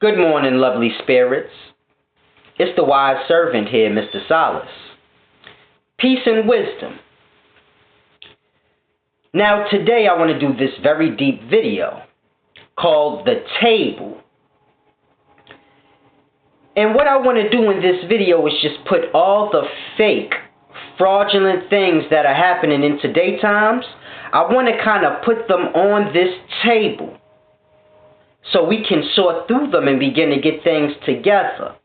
Good morning, lovely spirits. It's the wise servant here, Mr. Solace. Peace and wisdom. Now, today I want to do this very deep video called The Table. And what I want to do in this video is just put all the fake, fraudulent things that are happening in today's times. I want to kind of put them on this table so we can sort through them and begin to get things together.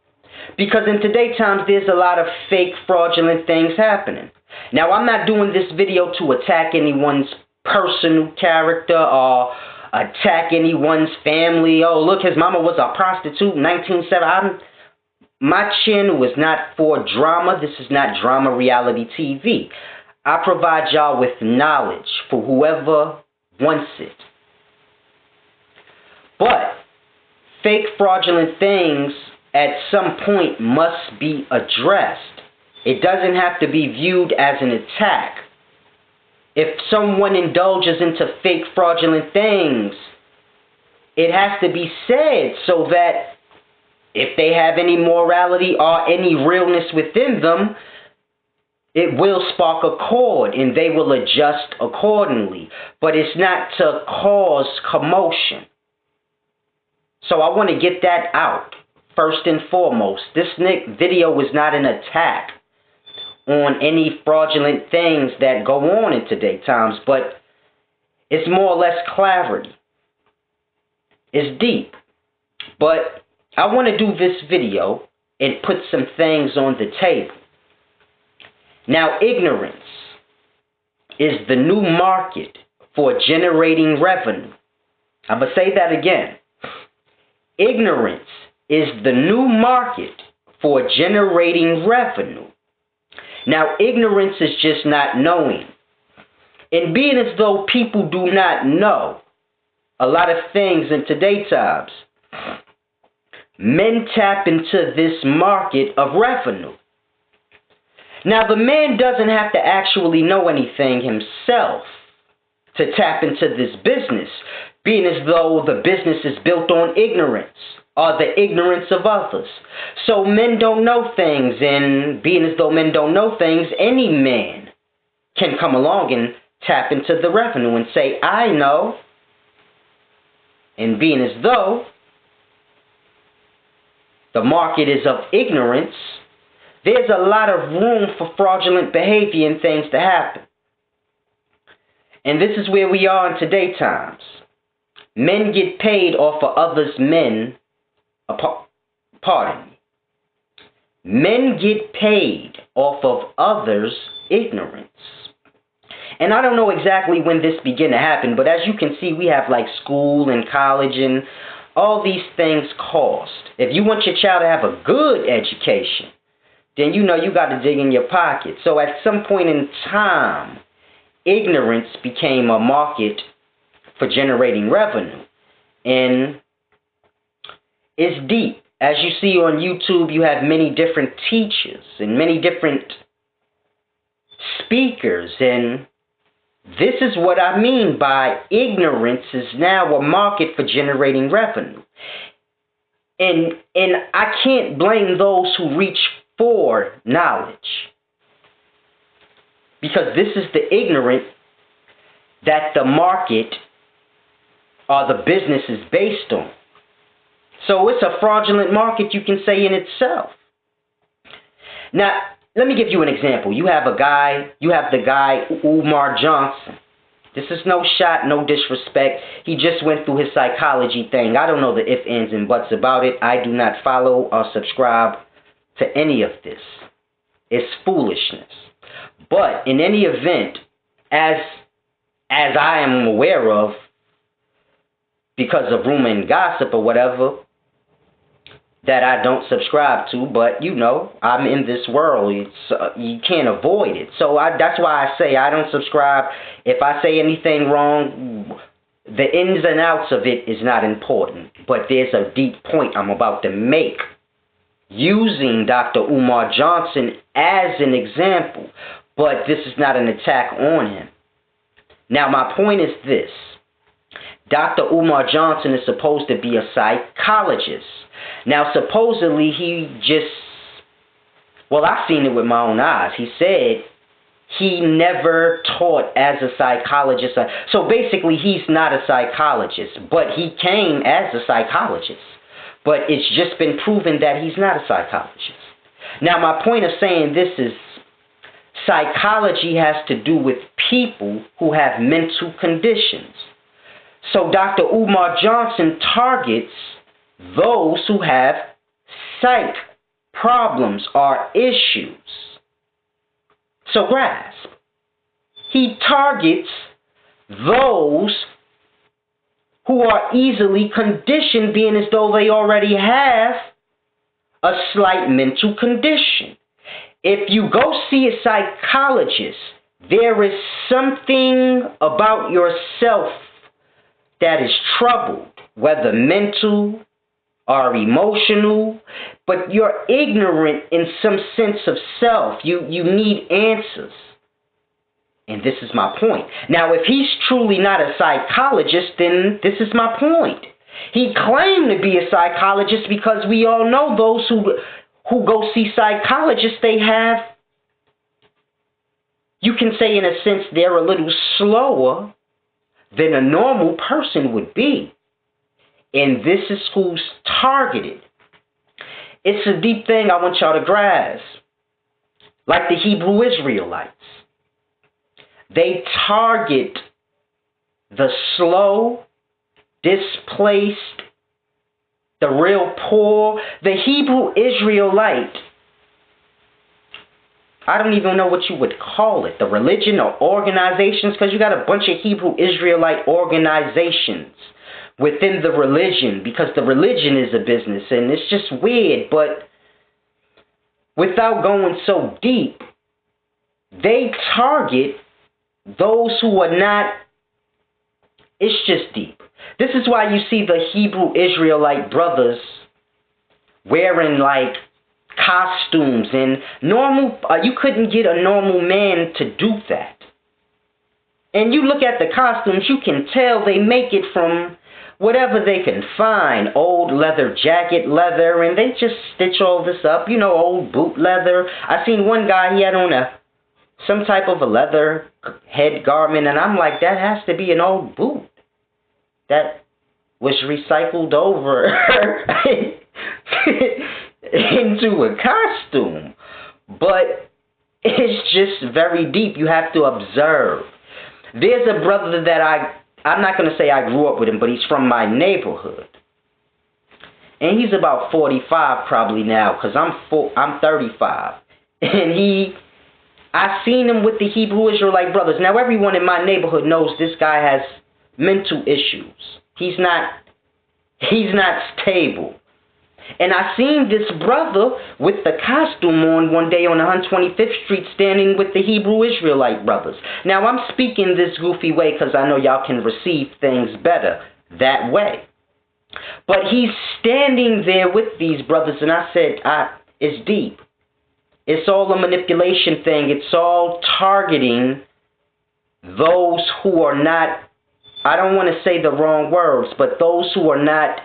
Because in today's times, there's a lot of fake, fraudulent things happening. Now, I'm not doing this video to attack anyone's personal character or attack anyone's family. Oh, look, his mama was a prostitute in 1970. My channel was not for drama. This is not drama reality TV. I provide y'all with knowledge for whoever wants it. But fake, fraudulent things at some point must be addressed. It doesn't have to be viewed as an attack. If someone indulges into fake, fraudulent things, it has to be said so that if they have any morality or any realness within them, it will spark a chord and they will adjust accordingly. But it's not to cause commotion. So I want to get that out first and foremost. This video is not an attack on any fraudulent things that go on in today's times, but it's more or less clarity. It's deep. But I want to do this video and put some things on the table. Now, ignorance is the new market for generating revenue. I'm going to say that again. Ignorance is the new market for generating revenue. Now, ignorance is just not knowing. And being as though people do not know a lot of things in today's times, men tap into this market of revenue. Now, the man doesn't have to actually know anything himself to tap into this business, being as though the business is built on ignorance or the ignorance of others. So men don't know things, and being as though men don't know things, any man can come along and tap into the revenue and say, I know. And being as though the market is of ignorance, there's a lot of room for fraudulent behavior and things to happen. And this is where we are in today's times. Men get paid off of others' men. Pardon me. Men get paid off of others' ignorance. And I don't know exactly when this began to happen, but as you can see, we have like school and college and all these things cost. If you want your child to have a good education, then you know you got to dig in your pocket. So at some point in time, ignorance became a market for generating revenue. And it's deep. As you see on YouTube, you have many different teachers and many different speakers. And this is what I mean by ignorance is now a market for generating revenue. And I can't blame those who reach for knowledge, because this is the ignorant that the market or the business is based on. So it's a fraudulent market, you can say, in itself. Now, let me give you an example. You have the guy Umar Johnson. This is no shot, no disrespect. He just went through his psychology thing. I don't know the ifs, ands, and buts about it. I do not follow or subscribe to any of this. It's foolishness. But in any event, as I am aware of, because of rumor and gossip or whatever, that I don't subscribe to, but you know, I'm in this world. You can't avoid it. So that's why I say I don't subscribe. If I say anything wrong, the ins and outs of it is not important. But there's a deep point I'm about to make, using Dr. Umar Johnson as an example. But this is not an attack on him. Now, my point is this. Dr. Umar Johnson is supposed to be a psychologist. Now, supposedly, I've seen it with my own eyes. He said he never taught as a psychologist. So basically, he's not a psychologist, but he came as a psychologist. But it's just been proven that he's not a psychologist. Now, my point of saying this is psychology has to do with people who have mental conditions. So Dr. Umar Johnson targets those who have psych problems or issues. So grasp. He targets those who are easily conditioned, being as though they already have a slight mental condition. If you go see a psychologist, there is something about yourself that is troubled, whether mental or emotional, but you're ignorant in some sense of self. You need answers. And this is my point. Now, if he's truly not a psychologist, then this is my point. He claimed to be a psychologist because we all know those who go see psychologists, they have, you can say in a sense, they're a little slower than a normal person would be. And this is who's targeted. It's a deep thing I want y'all to grasp. Like the Hebrew Israelites. They target the slow, displaced, the real poor. The Hebrew Israelite, I don't even know what you would call it, the religion or organizations, because you got a bunch of Hebrew Israelite organizations within the religion, because the religion is a business, and it's just weird. But without going so deep, they target those who are not, it's just deep. This is why you see the Hebrew Israelite brothers wearing like costumes and normal, you couldn't get a normal man to do that. And you look at the costumes, you can tell they make it from whatever they can find, old leather jacket leather, and they just stitch all this up, old boot leather. I seen one guy, he had on some type of a leather head garment, and I'm like, that has to be an old boot that was recycled over into a costume. But it's just very deep. You have to observe. There's a brother that I'm not going to say I grew up with him, but he's from my neighborhood. And he's about 45 probably now, because I'm 35. And I seen him with the Hebrew Israelite brothers. Now, everyone in my neighborhood knows this guy has mental issues. He's not stable. And I seen this brother with the costume on one day on 125th Street standing with the Hebrew Israelite brothers. Now, I'm speaking this goofy way because I know y'all can receive things better that way. But he's standing there with these brothers, and I said, it's deep. It's all a manipulation thing. It's all targeting those who are not, I don't want to say the wrong words, but those who are not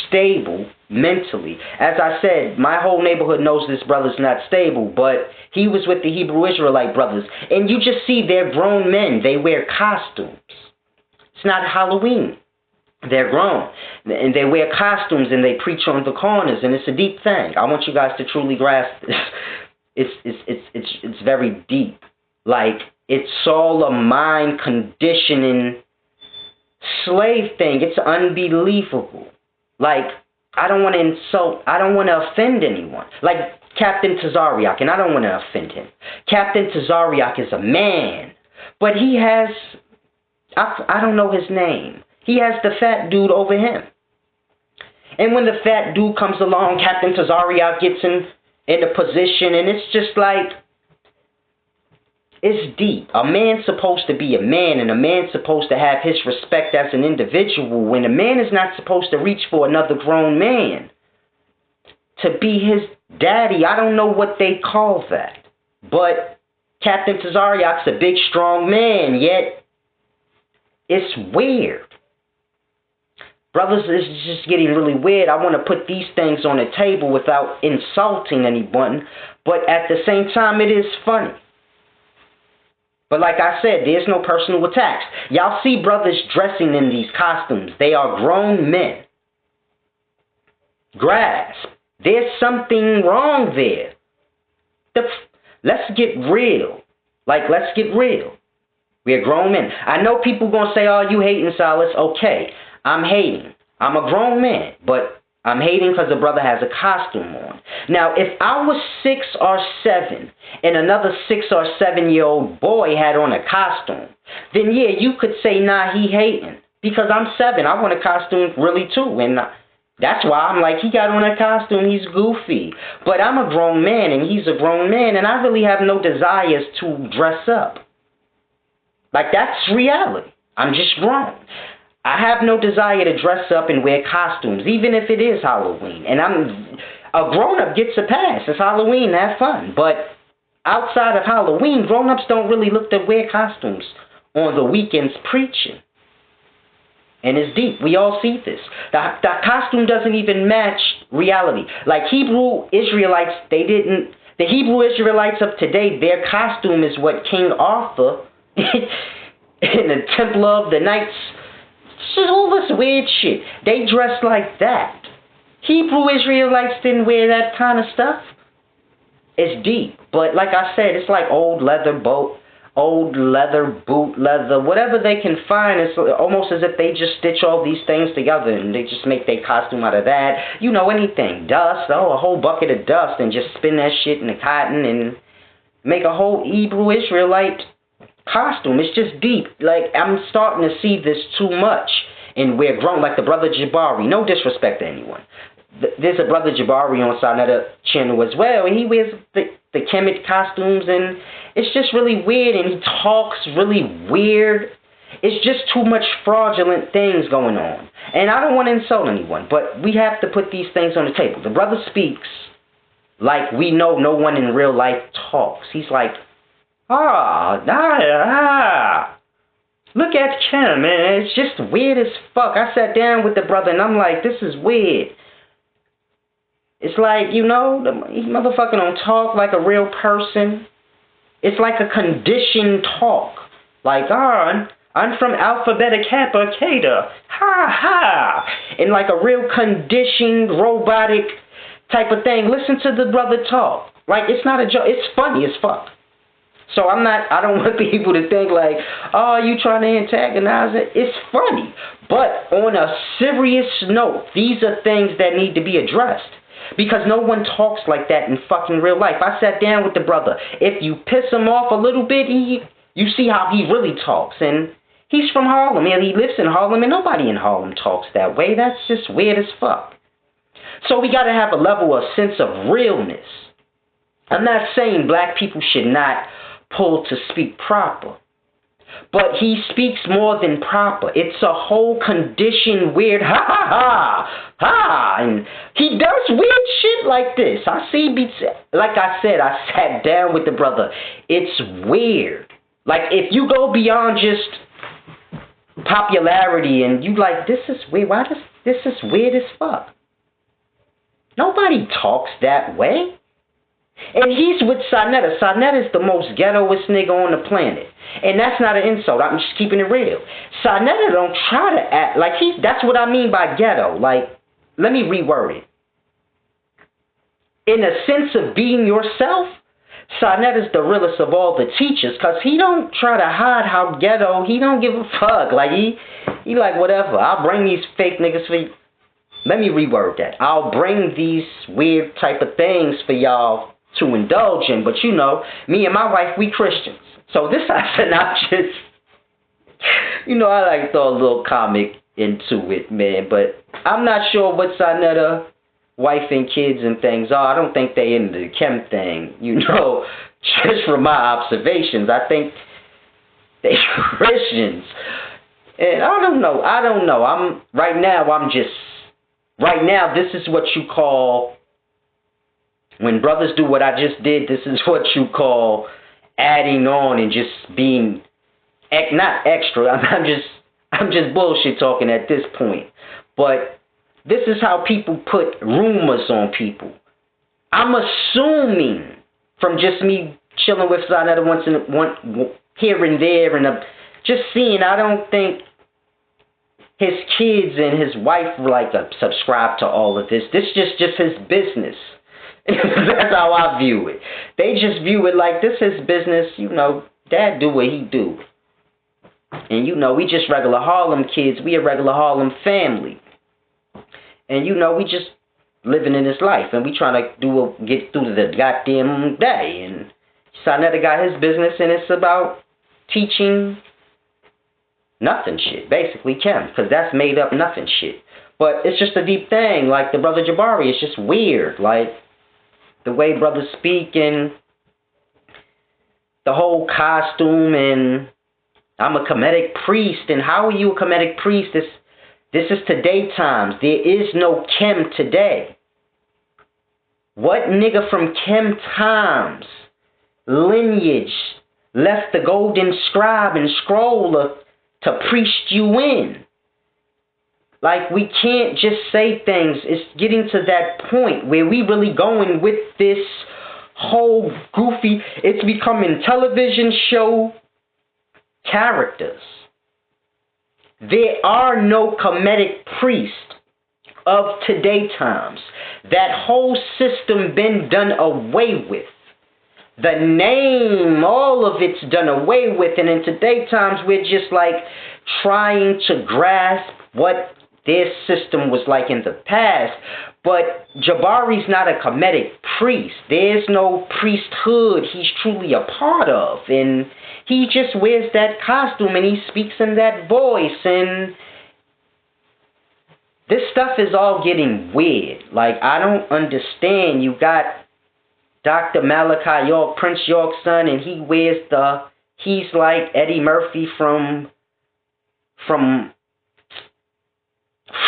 stable mentally. As I said, my whole neighborhood knows this brother's not stable, but he was with the Hebrew Israelite brothers. And you just see they're grown men. They wear costumes. It's not Halloween. They're grown. And they wear costumes and they preach on the corners, and it's a deep thing. I want you guys to truly grasp this. It's very deep. Like, it's all a mind conditioning slave thing. It's unbelievable. Like, I don't want to insult, I don't want to offend anyone. Like Captain Tazariak, and I don't want to offend him. Captain Tazariak is a man, but he has, I don't know his name. He has the fat dude over him. And when the fat dude comes along, Captain Tazariak gets in a position, and it's just like, it's deep. A man's supposed to be a man, and a man's supposed to have his respect as an individual, when a man is not supposed to reach for another grown man to be his daddy. I don't know what they call that. But Captain Tazariak's a big, strong man, yet it's weird. Brothers, it's just getting really weird. I want to put these things on the table without insulting anyone, but at the same time, it is funny. But like I said, there's no personal attacks. Y'all see brothers dressing in these costumes. They are grown men. Grasp. There's something wrong there. Let's get real. Let's get real. We're grown men. I know people going to say, oh, you hating, Silas. Okay, I'm hating. I'm a grown man, but I'm hating because the brother has a costume on. Now, if I was 6 or 7 and another 6 or 7-year-old boy had on a costume, then yeah, you could say, nah, he hating. Because I'm 7. I want a costume really too. And that's why I'm like, he got on a costume, he's goofy. But I'm a grown man and he's a grown man, and I really have no desires to dress up. That's reality. I'm just grown. I have no desire to dress up and wear costumes, even if it is Halloween. And a grown-up gets a pass. It's Halloween, have fun. But outside of Halloween, grown-ups don't really look to wear costumes on the weekends preaching. And it's deep. We all see this. The costume doesn't even match reality. Hebrew Israelites, the Hebrew Israelites of today, their costume is what King Arthur in the Temple of the Knights, all this weird shit. They dress like that. Hebrew Israelites didn't wear that kind of stuff. It's deep. But like I said, it's like old leather, boot leather, whatever they can find. It's almost as if they just stitch all these things together and they just make their costume out of that. Anything. Dust, a whole bucket of dust, and just spin that shit in the cotton and make a whole Hebrew Israelite costume. It's just deep. I'm starting to see this too much, and we're grown. Like the brother Jabari. No disrespect to anyone. There's a brother Jabari on Sarnetta channel as well, and he wears the Kemet costumes, and it's just really weird, and he talks really weird. It's just too much fraudulent things going on. And I don't want to insult anyone, but we have to put these things on the table. The brother speaks like we know no one in real life talks. He's like, look at Ken, man. It's just weird as fuck. I sat down with the brother and I'm like, this is weird. It's like, he motherfucker don't talk like a real person. It's like a conditioned talk. I'm from Alpha Beta Kappa Theta. Ha ha. And like a real conditioned robotic type of thing. Listen to the brother talk. It's not a joke. It's funny as fuck. So I don't want people to think oh, you trying to antagonize it. It's funny. But on a serious note, these are things that need to be addressed. Because no one talks like that in fucking real life. I sat down with the brother. If you piss him off a little bit, you see how he really talks. And he's from Harlem. And he lives in Harlem, and nobody in Harlem talks that way. That's just weird as fuck. So we got to have a level of sense of realness. I'm not saying black people should not pull to speak proper. But he speaks more than proper. It's a whole conditioned weird ha ha ha ha. And he does weird shit like this. Like I said, I sat down with the brother. It's weird. If you go beyond just popularity and you this is weird. This is weird as fuck. Nobody talks that way. And he's with Sarnetta. Sarnetta is the most ghettoest nigga on the planet. And that's not an insult. I'm just keeping it real. Sarnetta don't try to act like that's what I mean by ghetto. Let me reword it. In a sense of being yourself, Sarnetta's the realest of all the teachers, because he don't try to hide how ghetto. He don't give a fuck. He whatever. I'll bring these fake niggas for you. Let me reword that. I'll bring these weird type of things for y'all to indulge in, but me and my wife, we Christians. So this I said, not just, I like to throw a little comic into it, man, but I'm not sure what Sarnetta, wife and kids and things are. I don't think they into the chem thing, just from my observations. I think they Christians. And I don't know. Right now, this is what you call, when brothers do what I just did, this is what you call adding on and just being, not extra. I'm just bullshit talking at this point. But this is how people put rumors on people. I'm assuming from just me chilling with Zanetta once here and there, and just seeing. I don't think his kids and his wife like subscribe to all of this. This is just his business. That's how I view it. They just view it like this is business. You know, Dad do what he do. And you know, we just regular Harlem kids. We a regular Harlem family. And you know, we just living in this life. And we trying to get through the goddamn day. And Sonetta got his business, and it's about teaching nothing shit. Basically, Kim. Because that's made up nothing shit. But it's just a deep thing. Like the brother Jabari, it's just weird. Like the way brothers speak and the whole costume, and I'm a Kemetic priest, and how are you a Kemetic priest? This is today times. There is no Kim today. What nigga from Kim times lineage left the golden scribe and scroll to priest you in? Like, we can't just say things. It's getting to that point where we really going with this whole goofy, it's becoming television show characters. There are no Kemetic priests of today times. That whole system been done away with. The name, all of it's done away with. And in today times, we're just like trying to grasp what their system was like in the past. But Jabari's not a Kemetic priest. There's no priesthood he's truly a part of. And he just wears that costume and he speaks in that voice. And this stuff is all getting weird. Like, I don't understand. You got Dr. Malachi York, Prince York's son, and he wears he's like Eddie Murphy from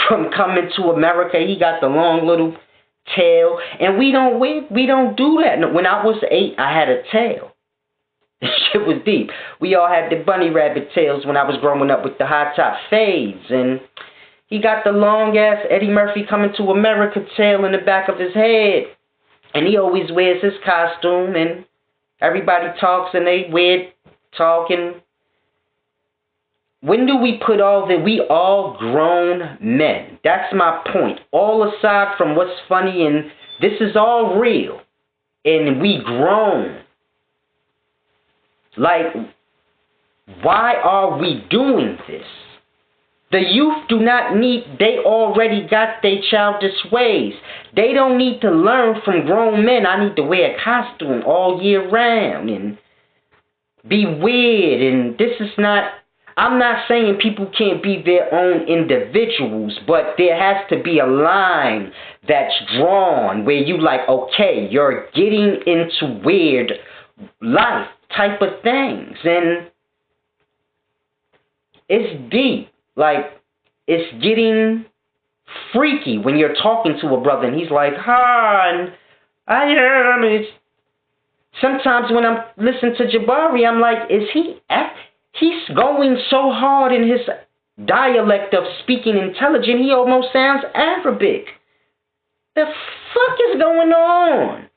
Coming to America. He got the long little tail, and we don't do that. No, when I was 8, I had a tail. Shit was deep. We all had the bunny rabbit tails when I was growing up with the high top fades, and he got the long ass Eddie Murphy Coming to America tail in the back of his head, and he always wears his costume, and everybody talks and they talk. And when do we put all that? We all grown men. That's my point. All aside from what's funny, and this is all real, and we grown. Like, why are we doing this? The youth do not need, they already got their childish ways. They don't need to learn from grown men. I need to wear a costume all year round and be weird. And this is not, I'm not saying people can't be their own individuals, but there has to be a line that's drawn where you like, okay, you're getting into weird life type of things. And it's deep. Like, it's getting freaky when you're talking to a brother and he's like, and sometimes when I'm listening to Jabari, I'm like, he's going so hard in his dialect of speaking intelligent, he almost sounds Arabic. The fuck is going on?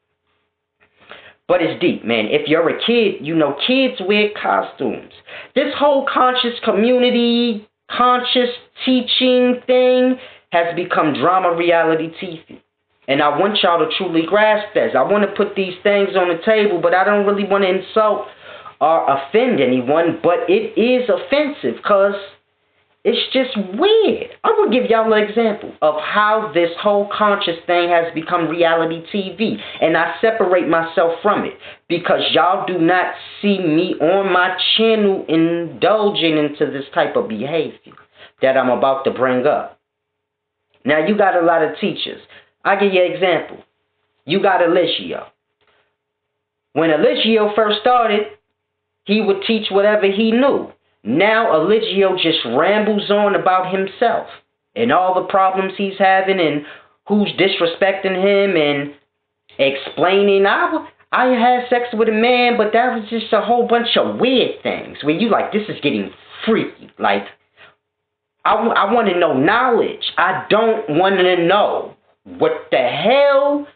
But it's deep, man. If you're a kid, you know kids wear costumes. This whole conscious community, conscious teaching thing has become drama reality TV. And I want y'all to truly grasp this. I want to put these things on the table, but I don't really want to insult or offend anyone. But it is offensive because it's just weird. I'm going to give y'all an example of how this whole conscious thing has become reality TV. And I separate myself from it because y'all do not see me on my channel indulging into this type of behavior that I'm about to bring up. Now, you got a lot of teachers. I'll give you an example. You got Eligio. When Eligio first started, he would teach whatever he knew. Now Eligio just rambles on about himself and all the problems he's having and who's disrespecting him and explaining, I had sex with a man, but that was just a whole bunch of weird things where you like, this is getting freaky. Like, I want to know knowledge. I don't want to know what the hell.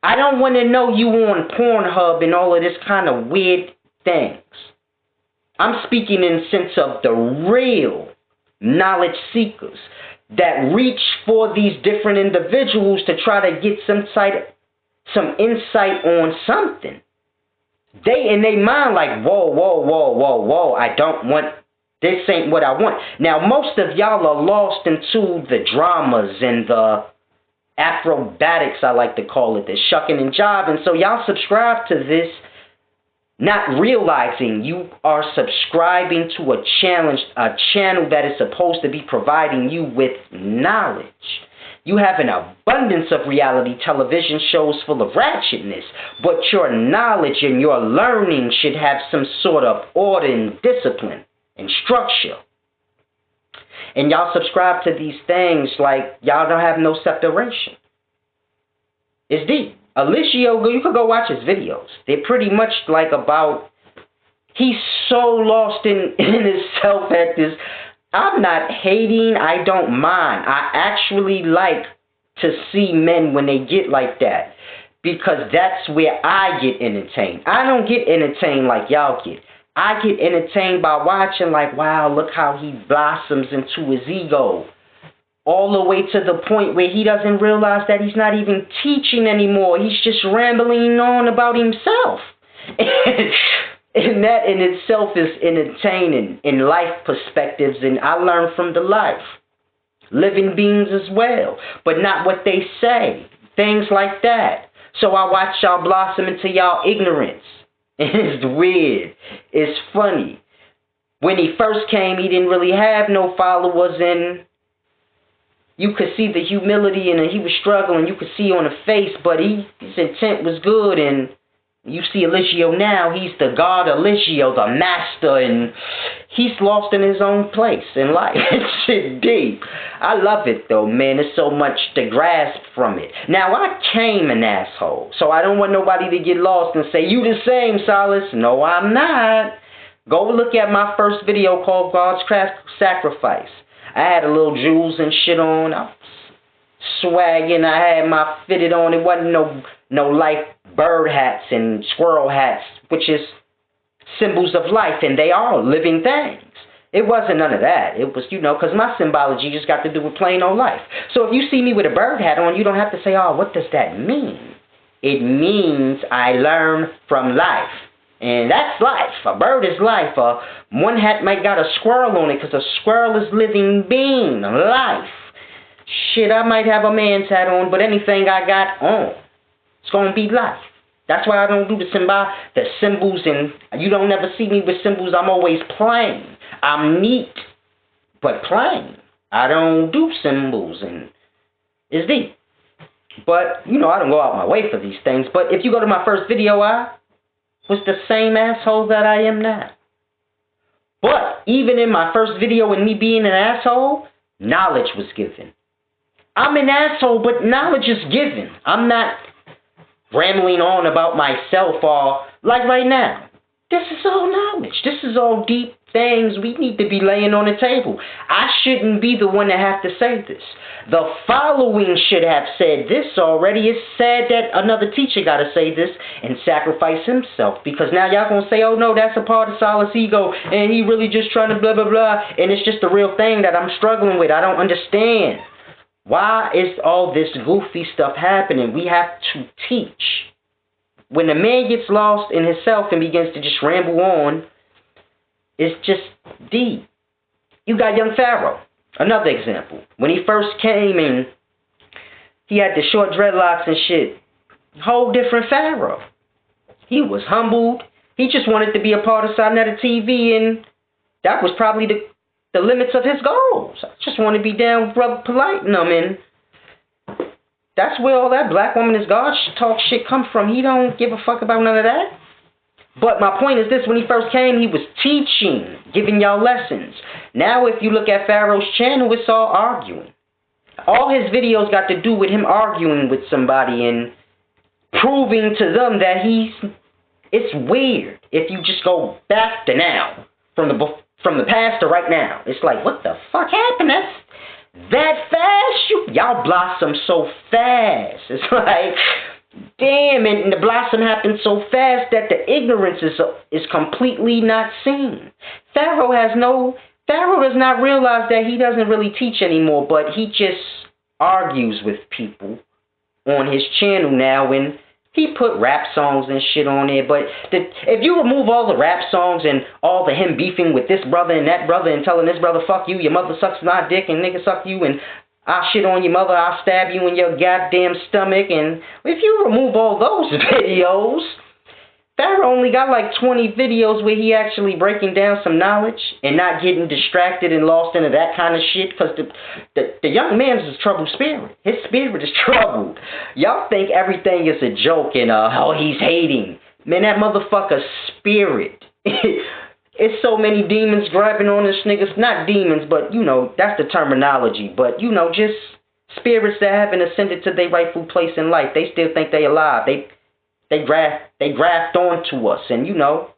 I don't want to know you on Pornhub and all of this kind of weird things. I'm speaking in the sense of the real knowledge seekers that reach for these different individuals to try to get some insight on something. They in their mind like, whoa, I don't want, this ain't what I want. Now, most of y'all are lost into the dramas and the acrobatics, I like to call it, the shucking and jiving. So y'all subscribe to this, not realizing you are subscribing to a channel that is supposed to be providing you with knowledge. You have an abundance of reality television shows full of ratchetness, but your knowledge and your learning should have some sort of order and discipline and structure. And y'all subscribe to these things like y'all don't have no separation. It's deep. Alicio, you could go watch his videos. They're pretty much like about, he's so lost in himself at this. I'm not hating, I don't mind. I actually like to see men when they get like that, because that's where I get entertained. I don't get entertained like y'all get. I get entertained by watching like, wow, look how he blossoms into his ego. All the way to the point where he doesn't realize that he's not even teaching anymore. He's just rambling on about himself. And that in itself is entertaining in life perspectives, and I learn from the life. Living beings as well, but not what they say. Things like that. So I watch y'all blossom into y'all ignorance. It's weird. It's funny. When he first came, he didn't really have no followers, and you could see the humility, and he was struggling. You could see on the face, but his intent was good. And you see Alicio now, he's the God Alicio, the master, and he's lost in his own place in life. It's shit deep. I love it though, man. There's so much to grasp from it. Now, I came an asshole, so I don't want nobody to get lost and say, you the same, Solace. No, I'm not. Go look at my first video called God's Sacrifice. I had a little jewels and shit on. I was swagging. I had my fitted on. It wasn't no life bird hats and squirrel hats, which is symbols of life, and they are living things. It wasn't none of that. It was, because my symbology just got to do with plain old life. So if you see me with a bird hat on, you don't have to say, oh, what does that mean? It means I learn from life. And that's life. A bird is life. One hat might got a squirrel on it because a squirrel is living being, life. Shit, I might have a man's hat on, but anything I got on, it's going to be life. That's why I don't do the symbols, and you don't never see me with symbols. I'm always plain. I'm neat, but plain. I don't do symbols, and it's deep. But, I don't go out my way for these things. But if you go to my first video, I was the same asshole that I am now. But even in my first video and me being an asshole, knowledge was given. I'm an asshole, but knowledge is given. I'm not rambling on about myself or like right now. This is all knowledge. This is all deep things we need to be laying on the table. I shouldn't be the one to have to say this. The following should have said this already. It's sad that another teacher got to say this and sacrifice himself, because now y'all going to say, oh no, that's a part of Solace ego and he really just trying to blah, blah, blah. And it's just a real thing that I'm struggling with. I don't understand. Why is all this goofy stuff happening? We have to teach. When a man gets lost in himself and begins to just ramble on, it's just deep. You got young Pharaoh, another example. When he first came and he had the short dreadlocks and shit, whole different Pharaoh. He was humbled. He just wanted to be a part of Sinetta TV, and that was probably the limits of his goals. I just want to be down with Brother Polite and them, and that's where all that black woman is God talk shit come from. He don't give a fuck about none of that. But my point is this: when he first came, he was teaching, giving y'all lessons. Now if you look at Pharaoh's channel, it's all arguing. All his videos got to do with him arguing with somebody and proving to them that it's weird. If you just go back to now, from the from the past to right now. It's like, what the fuck happened? That's that fast? Y'all blossom so fast. It's like, damn, and the blossom happened so fast that the ignorance is completely not seen. Pharaoh does not realize that he doesn't really teach anymore, but he just argues with people on his channel now, and he put rap songs and shit on there. But if you remove all the rap songs and all the him beefing with this brother and that brother and telling this brother, fuck you, your mother sucks my dick, and nigga suck you, and I'll shit on your mother, I'll stab you in your goddamn stomach, and if you remove all those videos, Pharaoh only got like 20 videos where he actually breaking down some knowledge and not getting distracted and lost into that kind of shit, because the young man's a troubled spirit. His spirit is troubled. Y'all think everything is a joke and oh, he's hating. Man, that motherfucker's spirit. It's so many demons grabbing on this nigga. Not demons, but you know, that's the terminology. But you know, just spirits that haven't ascended to their rightful place in life. They still think they alive. They graft onto us, and you know,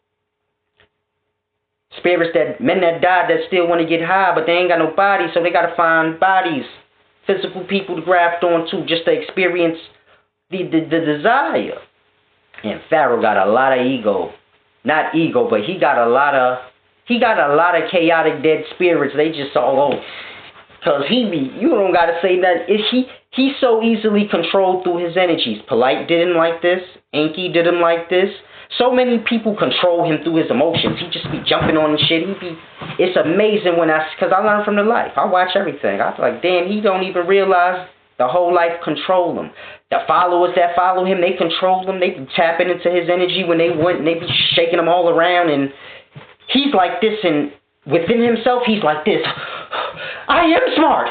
spirits men that died that still want to get high, but they ain't got no body, so they gotta find bodies, physical people to graft onto just to experience the desire. And Pharaoh got a lot of ego, not ego, but he got a lot of chaotic dead spirits. They just all over. Cause you don't gotta say that. He's so easily controlled through his energies. Polite did him like this. Enki did him like this. So many people control him through his emotions. He just be jumping on the shit. It's amazing cause I learn from the life. I watch everything. I was like, damn, he don't even realize the whole life control him. The followers that follow him, they control him. They be tapping into his energy when they want, and they be shaking him all around. And he's like this, and within himself, he's like this. I am smart.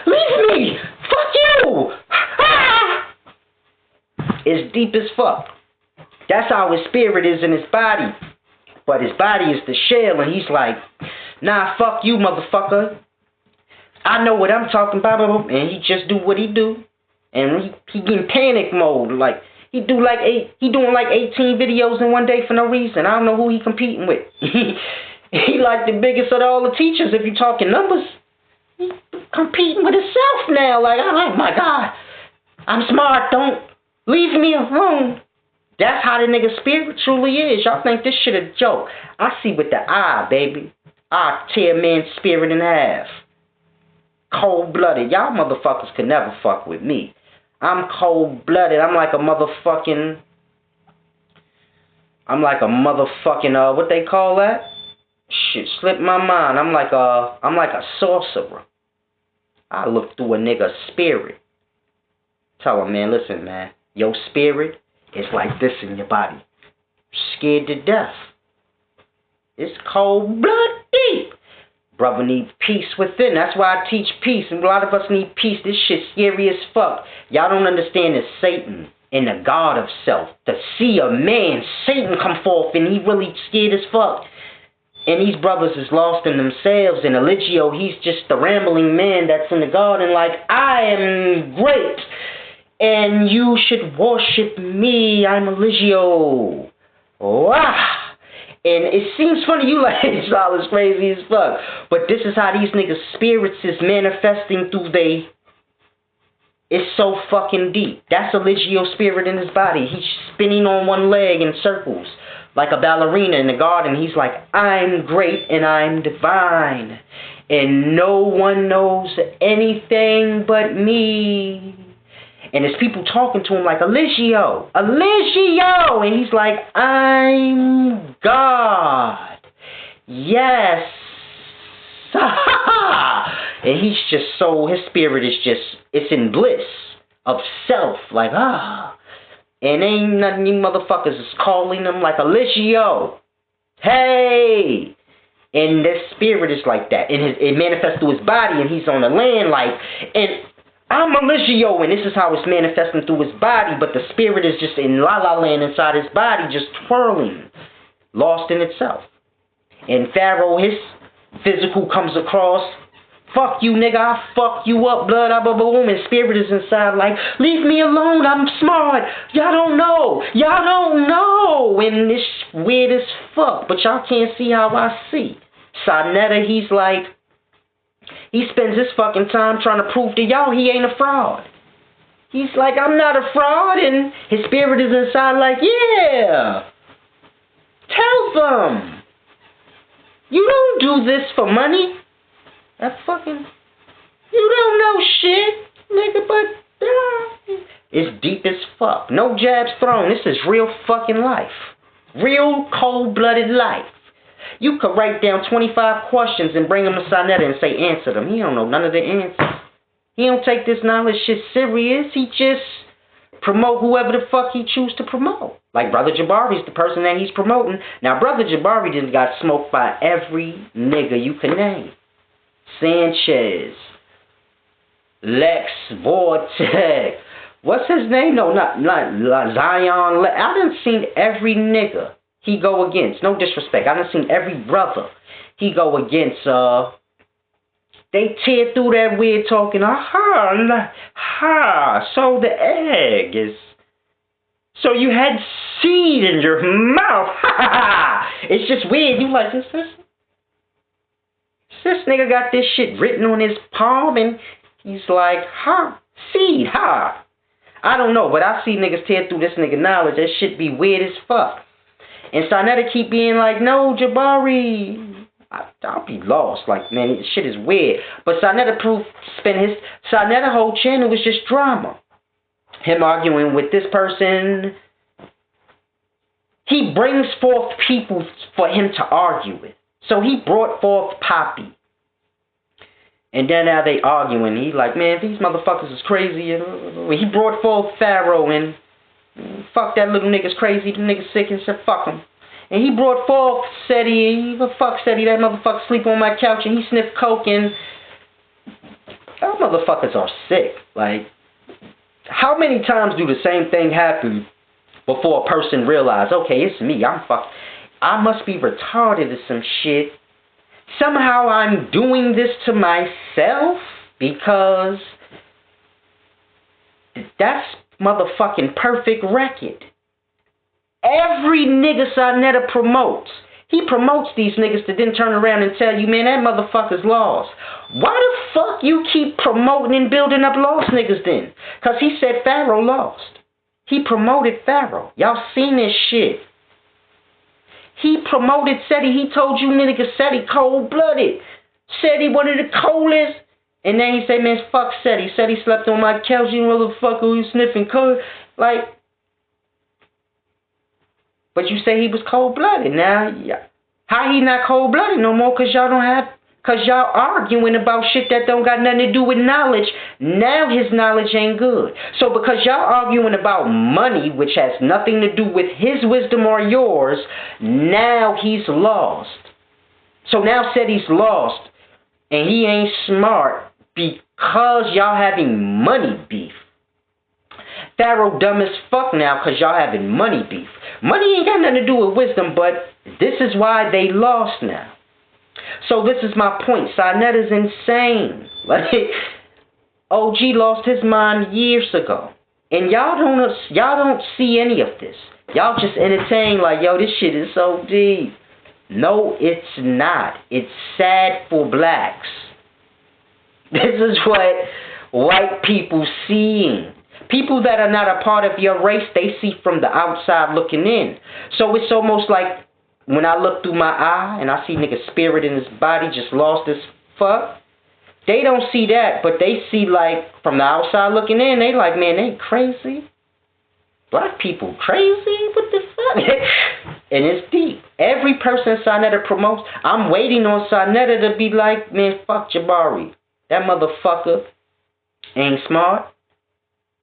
Leave me. Fuck you. Ah! It's deep as fuck. That's how his spirit is in his body. But his body is the shell, and he's like, nah, fuck you, motherfucker. I know what I'm talking about. And he just do what he do. And he in panic mode. Like, he doing like 18 videos in one day for no reason. I don't know who he competing with. He like the biggest of all the teachers if you're talking numbers. He's competing with himself now. Like, oh my God, I'm smart. Don't leave me alone. That's how the nigga spirit truly is. Y'all think this shit a joke. I see with the eye, baby. I tear man's spirit in half. Cold-blooded. Y'all motherfuckers could never fuck with me. I'm cold-blooded. I'm like a motherfucking, what they call that? Shit, slipped my mind. I'm like a sorcerer. I look through a nigga's spirit. Tell him, man, listen, man. Your spirit is like this in your body. Scared to death. It's cold-blooded. Brother needs peace within. That's why I teach peace. And a lot of us need peace. This shit scary as fuck. Y'all don't understand that Satan and the God of self. To see a man, Satan come forth, and he really scared as fuck. And these brothers is lost in themselves. And Eligio, he's just the rambling man that's in the garden like, I am great. And you should worship me. I'm Eligio. Wow. And it seems funny, you like, it's all as crazy as fuck. But this is how these niggas' spirits is manifesting through they. It's so fucking deep. That's Eligio's spirit in his body. He's spinning on one leg in circles. Like a ballerina in the garden. He's like, I'm great and I'm divine. And no one knows anything but me. And there's people talking to him like, Eligio. And he's like, I'm God. Yes. And he's just so, his spirit is just, it's in bliss of self. Like, And ain't nothing you motherfuckers is calling him like Eligio. Hey. And this spirit is like that. And it manifests through his body, and he's on the land like, and I'm Eligio, and this is how it's manifesting through his body, but the spirit is just in la-la land inside his body, just twirling, lost in itself. And Pharaoh, his physical comes across, Fuck you, nigga, I'll fuck you up, blood, boom, and Spirit is inside like, leave me alone, I'm smart. Y'all don't know. And this weird as fuck, but y'all can't see how I see. Sonetta, he's like, he spends his fucking time trying to prove to y'all he ain't a fraud. He's like, I'm not a fraud, and his spirit is inside like, yeah. Tell them. You don't do this for money. That fucking, you don't know shit, nigga, but it's deep as fuck. No jabs thrown. This is real fucking life. Real cold-blooded life. You could write down 25 questions and bring them to Sonetta and say, answer them. He don't know none of the answers. He don't take this knowledge shit serious. He just promote whoever the fuck he choose to promote. Like Brother Jabari's the person that he's promoting. Now, Brother Jabari done got smoked by every nigga you can name. Sanchez, Lex Vortex, what's his name? No, not Zion. I done seen every nigga he go against. No disrespect. I done seen every brother he go against. They tear through that weird talking. So the egg is. So you had seed in your mouth. It's just weird. You like this? This nigga got this shit written on his palm and he's like, seed, I don't know, but I see niggas tear through this nigga knowledge. That shit be weird as fuck. And Sonetta keep being like, no, Jabari. I'll be lost. Like, man, this shit is weird. But Sonetta Sonetta whole channel was just drama. Him arguing with this person. He brings forth people for him to argue with. So he brought forth Poppy. And then now they arguing. He like, man, these motherfuckers is crazy. He brought forth Pharaoh and fuck that little nigga's crazy. The nigga's sick and said fuck him. And he brought forth Seti. Fuck Seti. That motherfucker sleep on my couch and he sniffed coke and that motherfuckers are sick. Like, how many times do the same thing happen before a person realize, okay, it's me. I must be retarded or some shit. Somehow I'm doing this to myself because that's motherfucking perfect record. Every nigga Sonetta promotes. He promotes these niggas to then turn around and tell you, man, that motherfucker's lost. Why the fuck you keep promoting and building up lost niggas then? Because he said Pharaoh lost. He promoted Pharaoh. Y'all seen this shit. He promoted Seti. He told you niggas Seti cold-blooded. Seti one of the coldest. And then he said, man, fuck Seti. Seti slept on my couch, you motherfucker who's sniffing cold. Like, but you say he was cold-blooded. Now, how he not cold-blooded no more? Because y'all arguing about shit that don't got nothing to do with knowledge. Now his knowledge ain't good. So because y'all arguing about money, which has nothing to do with his wisdom or yours, now he's lost. So now said he's lost, and he ain't smart because y'all having money beef. Pharaoh dumb as fuck now because y'all having money beef. Money ain't got nothing to do with wisdom, but this is why they lost now. So this is my point. Sonetta's insane. Like, OG lost his mind years ago. And y'all don't see any of this. Y'all just entertain like, yo, this shit is so deep. No, it's not. It's sad for blacks. This is what white people seeing. People that are not a part of your race, they see from the outside looking in. So it's almost like when I look through my eye and I see nigga's spirit in his body just lost as fuck, they don't see that, but they see like from the outside looking in, they like, man, they crazy. Black people crazy? What the fuck? And it's deep. Every person Sonetta promotes, I'm waiting on Sonetta to be like, man, fuck Jabari. That motherfucker ain't smart.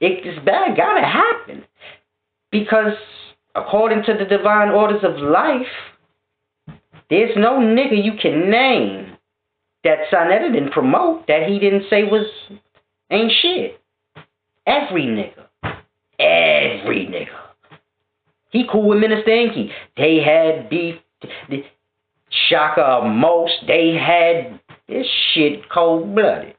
It's bad, gotta happen. Because according to the divine orders of life, there's no nigga you can name that Sonetta didn't promote that he didn't say ain't shit. Every nigga. Every nigga. He cool with Minister Enki. They had beef. Shaka most. They had This shit cold-blooded.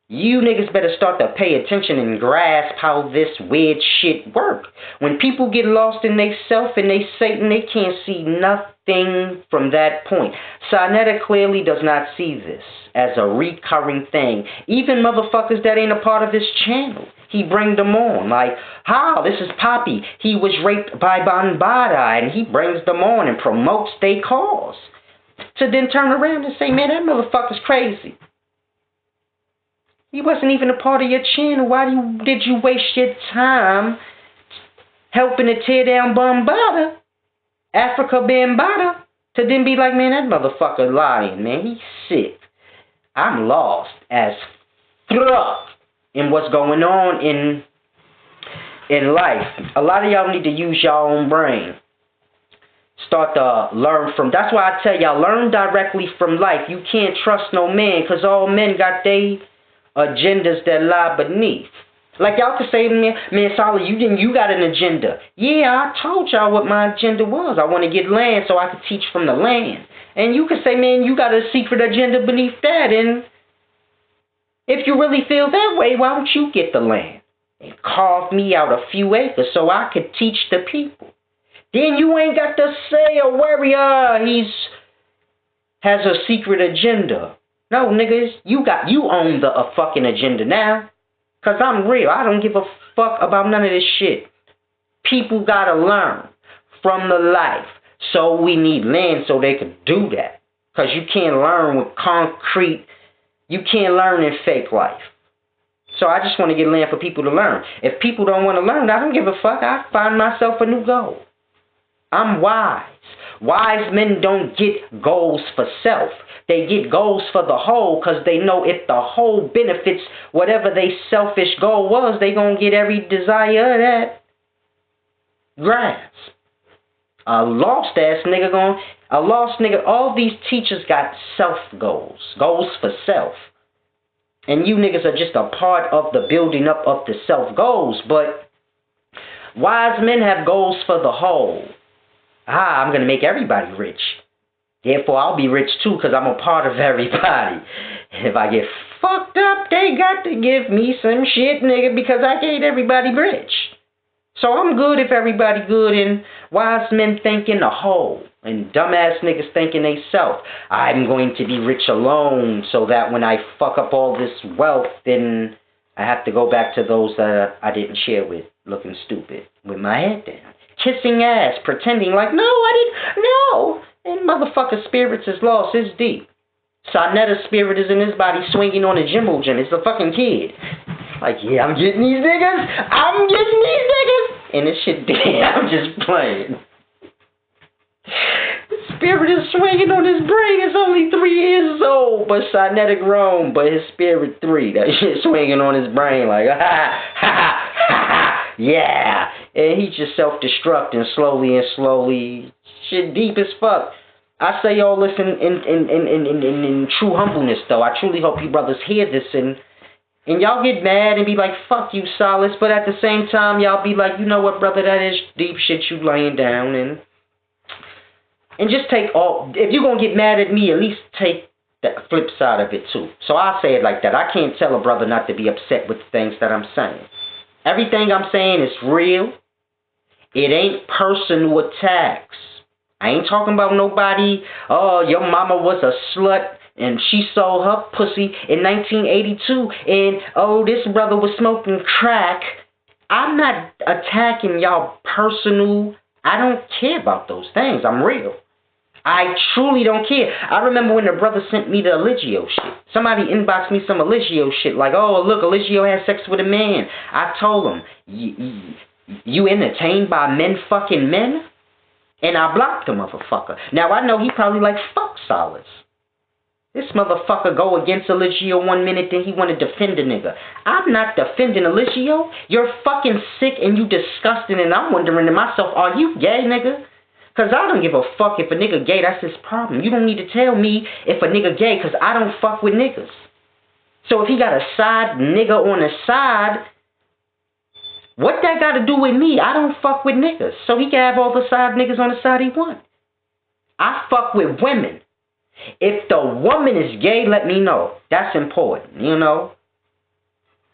You niggas better start to pay attention and grasp how this weird shit work. When people get lost in they self and they Satan, they can't see nothing from that point. Sarnetta clearly does not see this as a recurring thing. Even motherfuckers that ain't a part of his channel, he bring them on. Like, how? This is Poppy. He was raped by Bambaataa, and he brings them on and promotes their cause. To then turn around and say, man, that motherfucker's crazy. He wasn't even a part of your channel. Why did you waste your time helping to tear down Bambaataa, Afrika Bambaataa, to then be like, man, that motherfucker lying, man. He's sick. I'm lost as fuck in what's going on in life. A lot of y'all need to use your own brain. Start to learn from. That's why I tell y'all, learn directly from life. You can't trust no man, because all men got they agendas that lie beneath. Like y'all could say, man, Solid, you got an agenda. Yeah, I told y'all what my agenda was. I want to get land so I could teach from the land. And you could say, man, you got a secret agenda beneath that. And if you really feel that way, why don't you get the land and carve me out a few acres so I could teach the people? Then you ain't got to say or worry, has a secret agenda. No, niggas, you own the fucking agenda now. Because I'm real. I don't give a fuck about none of this shit. People got to learn from the life. So we need land so they can do that. Because you can't learn with concrete. You can't learn in fake life. So I just want to get land for people to learn. If people don't want to learn, I don't give a fuck. I find myself a new goal. I'm wise. Wise men don't get goals for self. They get goals for the whole, because they know if the whole benefits whatever they selfish goal was, they going to get every desire of that grasp. A lost nigga, all these teachers got self goals for self. And you niggas are just a part of the building up of the self goals, but wise men have goals for the whole. I'm going to make everybody rich. Therefore, I'll be rich too, because I'm a part of everybody. If I get fucked up, they got to give me some shit, nigga, because I gave everybody rich. So I'm good if everybody good, and wise men thinking the whole, and dumbass niggas thinking they self. I'm going to be rich alone, so that when I fuck up all this wealth, then I have to go back to those that I didn't share with, looking stupid, with my head down. Kissing ass, pretending like, no, I didn't, no. And motherfucker spirits is lost, it's deep. Sarnetta's spirit is in his body swinging on a Jimogen. It's a fucking kid. Like, yeah, I'm getting these niggas. And this shit dead. I'm just playing. The spirit is swinging on his brain. It's only 3 years old. But Sarnetta grown. But his spirit 3. That shit swinging on his brain like, yeah. And he just self-destructing slowly. Shit deep as fuck. I say all this in true humbleness, though. I truly hope you brothers hear this and y'all get mad and be like, fuck you, Solace. But at the same time, y'all be like, you know what, brother, that is deep shit you laying down. And just take all, if you're going to get mad at me, at least take the flip side of it, too. So I'll say it like that. I can't tell a brother not to be upset with the things that I'm saying. Everything I'm saying is real. It ain't personal attacks. I ain't talking about nobody, oh, your mama was a slut and she sold her pussy in 1982 and, oh, this brother was smoking crack. I'm not attacking y'all personal. I don't care about those things. I'm real. I truly don't care. I remember when the brother sent me the Eligio shit. Somebody inboxed me some Eligio shit like, oh, look, Eligio had sex with a man. I told him, you entertained by men fucking men? And I blocked the motherfucker. Now I know he probably like, fuck Solace. This motherfucker go against Eligio 1 minute, then he want to defend a nigga. I'm not defending Eligio. You're fucking sick and you disgusting, and I'm wondering to myself, are you gay, nigga? Because I don't give a fuck if a nigga gay, that's his problem. You don't need to tell me if a nigga gay, because I don't fuck with niggas. So if he got a side nigga on the side, what that got to do with me? I don't fuck with niggas. So he can have all the side niggas on the side he want. I fuck with women. If the woman is gay, let me know. That's important, you know.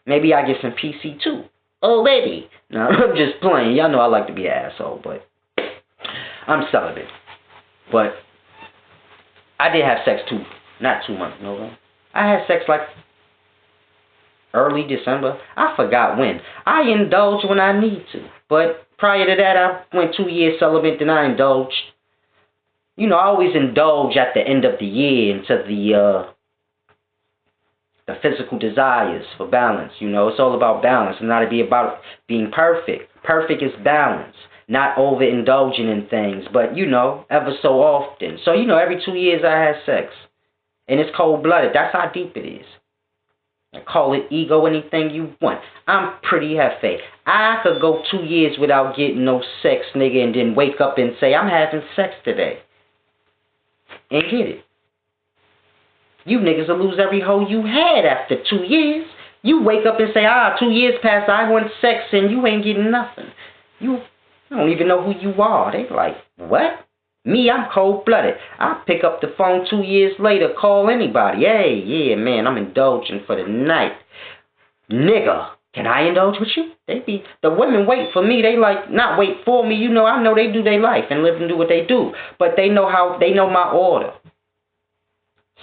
Maybe I get some PC too. Already. No, I'm just playing. Y'all know I like to be an asshole, but I'm celibate. But I did have sex not 2 months ago. I had sex like early December. I forgot when. I indulge when I need to. But prior to that, I went 2 years celibate, then I indulged. You know, I always indulge at the end of the year into the physical desires for balance. You know, it's all about balance. It's not to be about being perfect. Perfect is balance. Not overindulging in things, but, you know, ever so often. So, you know, every 2 years I had sex. And it's cold-blooded. That's how deep it is. Call it ego, anything you want. I'm pretty hefe. I could go 2 years without getting no sex, nigga, and then wake up and say, I'm having sex today. And get it. You niggas will lose every hoe you had after 2 years. You wake up and say, 2 years passed, I want sex, and you ain't getting nothing. You don't even know who you are. They like, what? Me, I'm cold-blooded. I pick up the phone 2 years later, call anybody. Hey, yeah, man, I'm indulging for the night. Nigga, can I indulge with you? The women wait for me. They like, not wait for me. You know, I know they do their life and live and do what they do. But they know my order.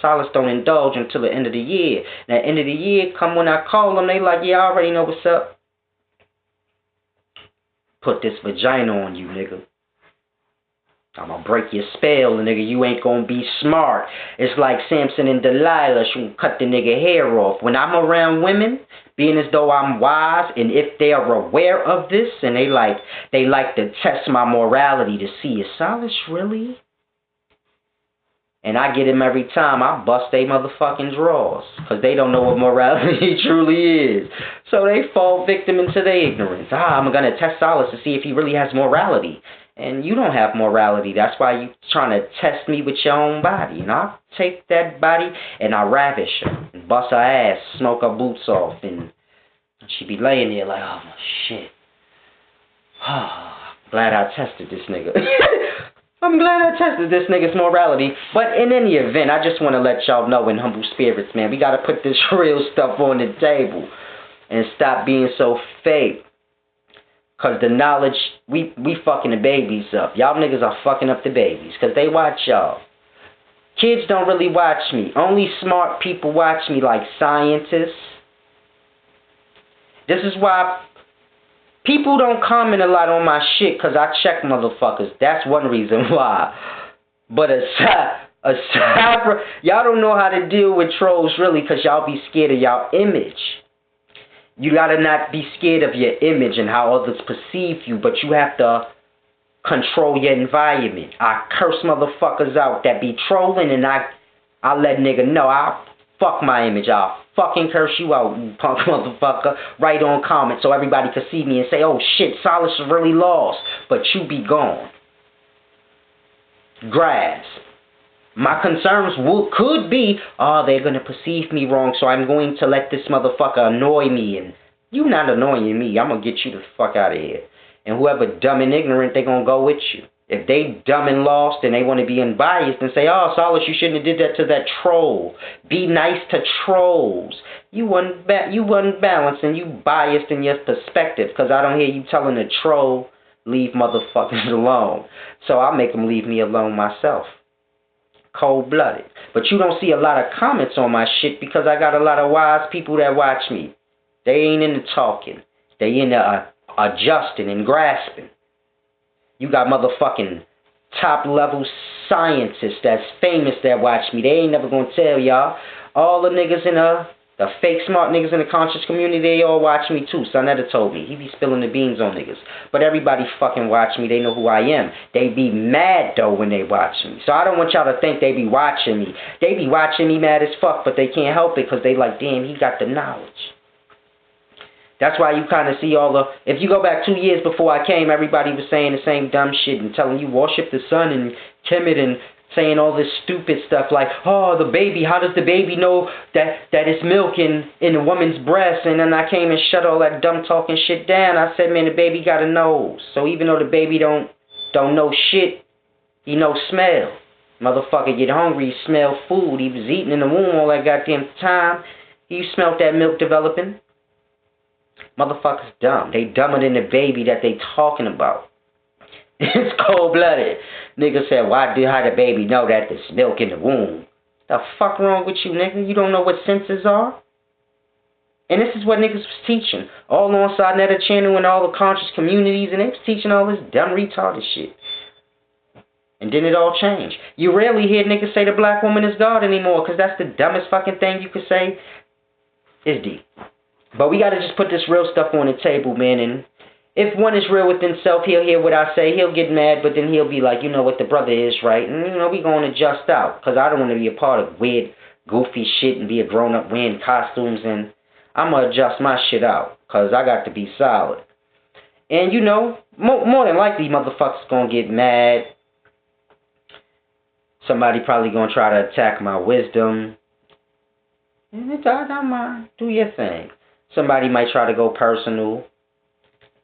Solace don't indulge until the end of the year. And at the end of the year, come when I call them, they like, yeah, I already know what's up. Put this vagina on you, nigga. I'm gonna break your spell, nigga. You ain't gonna be smart. It's like Samson and Delilah. She cut the nigga hair off. When I'm around women, being as though I'm wise, and if they are aware of this, and they like to test my morality to see, is Solace really? And I get him every time. I bust they motherfucking drawers. Because they don't know what morality truly is. So they fall victim into their ignorance. I'm going to test Solace to see if he really has morality. And you don't have morality. That's why you trying to test me with your own body. And I'll take that body and I ravish her. And bust her ass, smoke her boots off. And she be laying there like, oh, shit. Glad I tested this nigga. I'm glad I tested this nigga's morality. But in any event, I just want to let y'all know in humble spirits, man, we got to put this real stuff on the table and stop being so fake. Because the knowledge, we fucking the babies up. Y'all niggas are fucking up the babies because they watch y'all. Kids don't really watch me. Only smart people watch me, like scientists. This is why people don't comment a lot on my shit because I check motherfuckers. That's one reason why. But aside from, y'all don't know how to deal with trolls really because y'all be scared of y'all image. You gotta not be scared of your image and how others perceive you, but you have to control your environment. I curse motherfuckers out that be trolling and I let nigga know I'll fuck my image. I'll fucking curse you out, you punk motherfucker. Write on comment so everybody can see me and say, oh shit, Solace is really lost, but you be gone. Grasp. My concerns could be, they're going to perceive me wrong, so I'm going to let this motherfucker annoy me. And you not annoying me. I'm going to get you the fuck out of here. And whoever dumb and ignorant, they going to go with you. If they dumb and lost and they want to be unbiased and say, oh, Solace, you shouldn't have did that to that troll. Be nice to trolls. You unbalanced and you biased in your perspective because I don't hear you telling a troll, leave motherfuckers alone. So I'll make them leave me alone myself. Cold-blooded. But you don't see a lot of comments on my shit because I got a lot of wise people that watch me. They ain't into talking. They into adjusting and grasping. You got motherfucking top-level scientists that's famous that watch me. They ain't never gonna tell y'all. All the niggas in the fake smart niggas in the conscious community, they all watch me too. Sonetta told me. He be spilling the beans on niggas. But everybody fucking watch me. They know who I am. They be mad though when they watch me. So I don't want y'all to think they be watching me. They be watching me mad as fuck, but they can't help it because they like, damn, he got the knowledge. That's why you kind of see all the... If you go back 2 years before I came, everybody was saying the same dumb shit and telling you worship the sun and timid and saying all this stupid stuff like, oh, the baby, how does the baby know that it's milk in a woman's breast? And then I came and shut all that dumb talking shit down. I said, man, the baby got a nose. So even though the baby don't know shit, he knows smell. Motherfucker get hungry, he smell food. He was eating in the womb all that goddamn time. He smelled that milk developing. Motherfuckers dumb. They dumber than the baby that they talking about. It's cold-blooded. Nigga said, how the baby know that there's milk in the womb? The fuck wrong with you, nigga? You don't know what senses are? And this is what niggas was teaching. All on Sarnetta Channel and all the conscious communities, and they was teaching all this dumb retarded shit. And then it all changed. You rarely hear niggas say the black woman is God anymore, because that's the dumbest fucking thing you could say. It's deep. But we gotta just put this real stuff on the table, man, and if one is real within self, he'll hear what I say, he'll get mad, but then he'll be like, you know what, the brother is right, and you know, we gonna adjust out, because I don't want to be a part of weird, goofy shit and be a grown-up wearing costumes, and I'm gonna adjust my shit out, because I got to be solid. And you know, more than likely, motherfuckers gonna get mad. Somebody probably gonna try to attack my wisdom. And I don't mind. Do your thing. Somebody might try to go personal.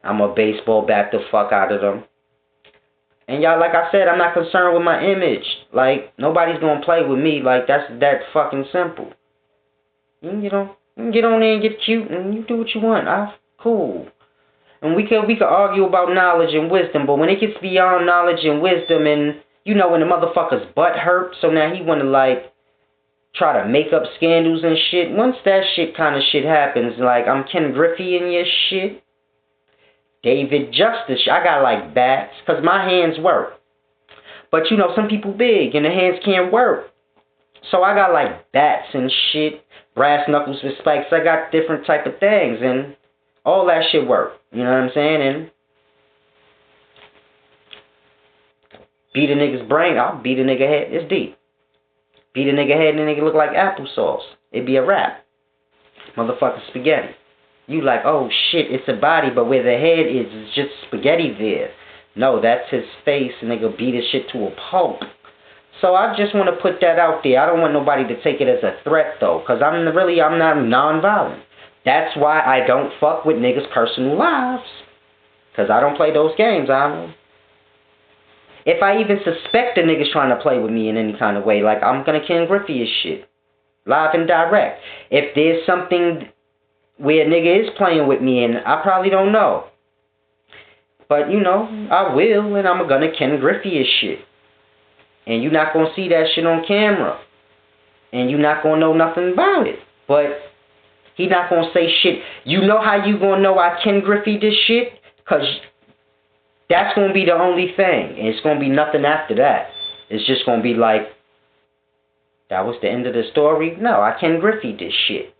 I'm a baseball bat the fuck out of them. And y'all, like I said, I'm not concerned with my image. Like, nobody's gonna play with me. Like, that's that fucking simple. You know, you can get on there and get cute and you do what you want. Cool. And we could argue about knowledge and wisdom, but when it gets beyond knowledge and wisdom and, you know, when the motherfucker's butt hurt, so now he wanna, like, try to make up scandals and shit. Once that kind of shit happens, like, I'm Ken Griffey in your shit. David Justice, I got like bats, because my hands work. But you know, some people big and the hands can't work. So I got like bats and shit, brass knuckles with spikes. I got different type of things and all that shit work. You know what I'm saying? And beat a nigga's brain, I'll beat a nigga head, it's deep. Beat a nigga head and the nigga look like applesauce. It'd be a wrap. Motherfucking spaghetti. You like, oh shit, it's a body, but where the head is, it's just spaghetti there. No, that's his face, and they gonna beat his shit to a pulp. So I just want to put that out there. I don't want nobody to take it as a threat, though, because I'm not non-violent. That's why I don't fuck with niggas' personal lives. Because I don't play those games, If I even suspect a nigga's trying to play with me in any kind of way, like, I'm gonna Ken Griffey his shit. Live and direct. If there's something where a nigga is playing with me, and I probably don't know. But, you know, I will, and I'm gonna Ken Griffey his shit. And you're not gonna see that shit on camera. And you're not gonna know nothing about it. But he not gonna say shit. You know how you gonna know I Ken Griffey this shit? Because that's gonna be the only thing. And it's gonna be nothing after that. It's just gonna be like, that was the end of the story? No, I Ken Griffey this shit.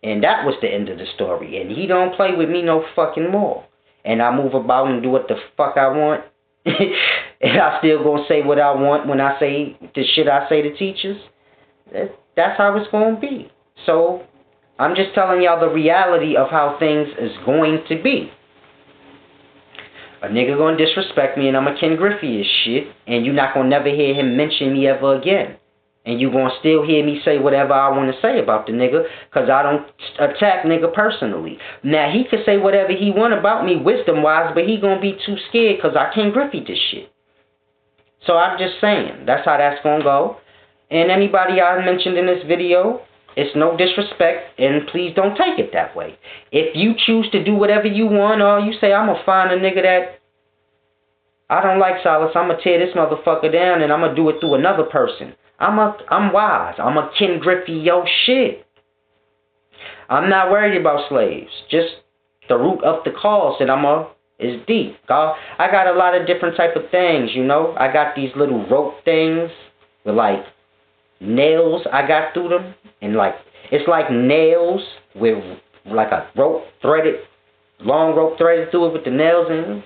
And that was the end of the story. And he don't play with me no fucking more. And I move about and do what the fuck I want. And I still gonna say what I want when I say the shit I say to teachers. That's how it's gonna be. So, I'm just telling y'all the reality of how things is going to be. A nigga gonna disrespect me and I'm a Ken Griffey his shit. And you're not gonna never hear him mention me ever again. And you gonna still hear me say whatever I want to say about the nigga, because I don't attack nigga personally. Now, he could say whatever he want about me wisdom-wise, but he gonna be too scared because I Ken Griffey this shit. So I'm just saying, that's how that's gonna go. And anybody I mentioned in this video, it's no disrespect, and please don't take it that way. If you choose to do whatever you want, or you say, I'm gonna find a nigga that I don't like Silas, I'm gonna tear this motherfucker down, and I'm gonna do it through another person. I'm wise. I'm a Ken Griffey yo shit. I'm not worried about slaves. Just the root of the cause that is deep. I got a lot of different type of things, you know. I got these little rope things with like nails I got through them. And like, it's like nails with like a rope threaded, long rope threaded through it with the nails in it.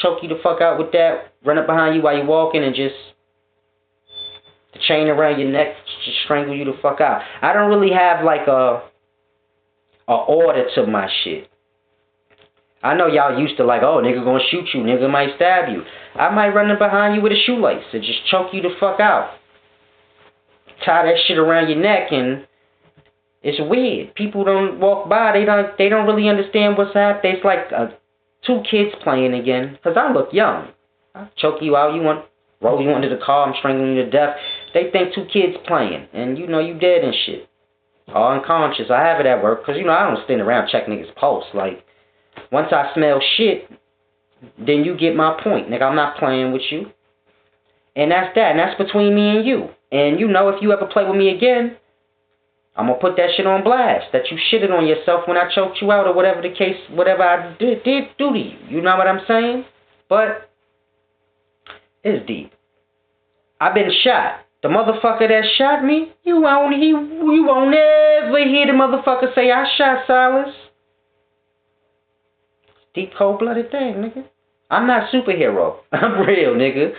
Choke you the fuck out with that. Run up behind you while you're walking and just the chain around your neck, just strangle you the fuck out. I don't really have like a order to my shit. I know y'all used to like, oh, nigga gonna shoot you, nigga might stab you. I might run up behind you with a shoelace and just choke you the fuck out. Tie that shit around your neck, and it's weird. People don't walk by, they don't really understand what's happening. It's like two kids playing again, because I look young. I'll choke you out, you want roll you under the car, I'm strangling you to death. They think 2 kids playing, and you know you dead and shit. All unconscious. I have it at work, because, you know, I don't stand around check niggas' pulse. Like, once I smell shit, then you get my point. Nigga, I'm not playing with you. And that's that. And that's between me and you. And, you know, if you ever play with me again, I'm going to put that shit on blast. That you shitted on yourself when I choked you out or whatever the case, whatever I did do to you. You know what I'm saying? But it's deep. I've been shot. The motherfucker that shot me, you won't ever hear the motherfucker say, I shot Silas. Deep, cold-blooded thing, nigga. I'm not superhero. I'm real, nigga.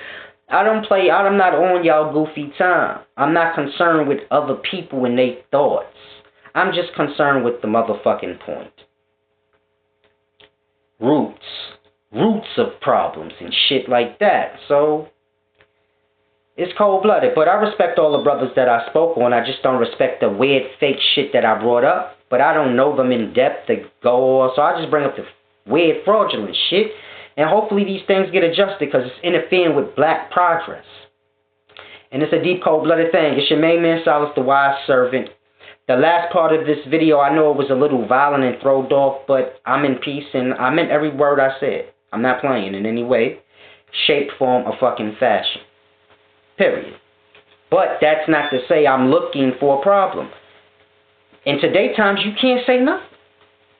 I'm not on y'all goofy time. I'm not concerned with other people and their thoughts. I'm just concerned with the motherfucking point. Roots of problems and shit like that. So, it's cold-blooded. But I respect all the brothers that I spoke on. I just don't respect the weird, fake shit that I brought up. But I don't know them in depth to go on. So I just bring up the weird, fraudulent shit. And hopefully these things get adjusted because it's interfering with black progress. And it's a deep, cold-blooded thing. It's your main man, Silas the Wise Servant. The last part of this video, I know it was a little violent and thrown off, but I'm in peace and I meant every word I said. I'm not playing in any way, shape, form, or fucking fashion. Period. But that's not to say I'm looking for a problem. In today's times, you can't say nothing.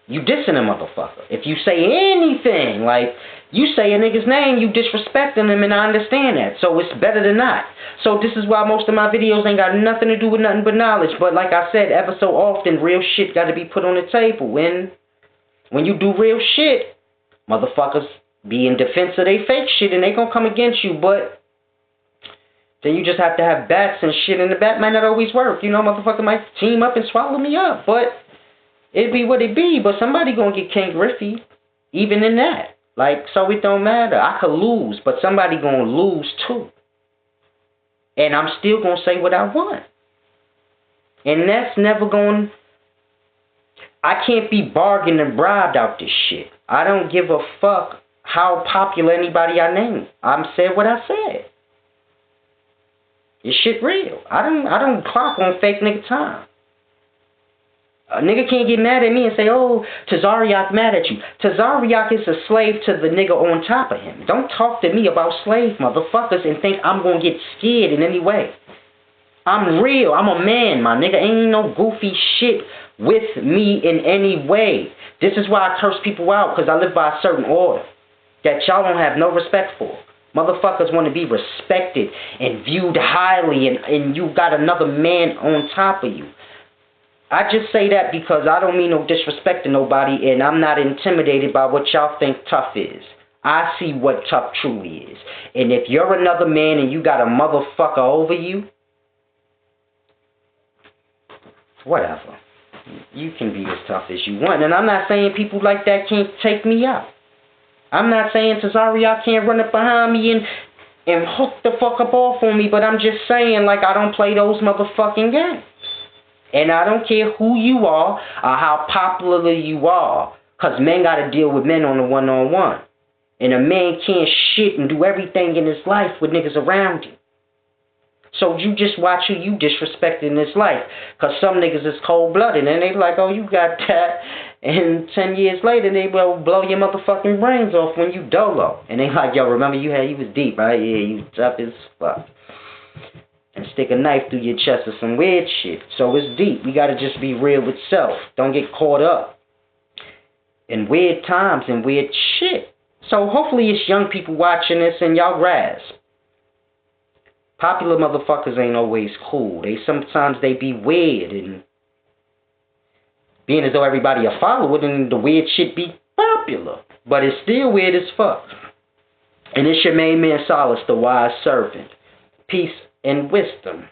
You dissing a motherfucker. If you say anything, like, you say a nigga's name, you disrespecting him, and I understand that. So it's better than not. So this is why most of my videos ain't got nothing to do with nothing but knowledge. But like I said, ever so often, real shit got to be put on the table. When you do real shit, motherfuckers be in defense of they fake shit, and they gonna come against you, but then you just have to have bats and shit, and the bat might not always work. You know, motherfucker might team up and swallow me up, but it be what it be. But somebody gonna get King Griffey, even in that. Like, so it don't matter. I could lose, but somebody gonna lose too. And I'm still gonna say what I want. And that's never going. I can't be bargained and bribed out this shit. I don't give a fuck how popular anybody I name. I said what I said. This shit real. I don't clock on fake nigga time. A nigga can't get mad at me and say, oh, Tazariak mad at you. Tazariak is a slave to the nigga on top of him. Don't talk to me about slave motherfuckers and think I'm gonna get scared in any way. I'm real. I'm a man, my nigga. Ain't no goofy shit with me in any way. This is why I curse people out, because I live by a certain order that y'all don't have no respect for. Motherfuckers want to be respected and viewed highly, and you got another man on top of you. I just say that because I don't mean no disrespect to nobody, and I'm not intimidated by what y'all think tough is. I see what tough truly is. And if you're another man and you got a motherfucker over you, whatever. You can be as tough as you want. And I'm not saying people like that can't take me out. I'm not saying Tazariak can't run up behind me and hook the fuck up off on me, but I'm just saying, like, I don't play those motherfucking games. And I don't care who you are or how popular you are, because men got to deal with men on a one-on-one. And a man can't shit and do everything in his life with niggas around him. So you just watch who you disrespect in this life. Because some niggas is cold-blooded and they like, oh, you got that. And 10 years later, they will blow your motherfucking brains off when you dolo. And they like, yo, remember you was deep, right? Yeah, you tough as fuck. And stick a knife through your chest or some weird shit. So it's deep. We got to just be real with self. Don't get caught up in weird times and weird shit. So hopefully it's young people watching this and y'all grasp. Popular motherfuckers ain't always cool. Sometimes they be weird and being as though everybody a follower, then the weird shit be popular. But it's still weird as fuck. And it's your main man Silas, the Wise Servant. Peace and wisdom.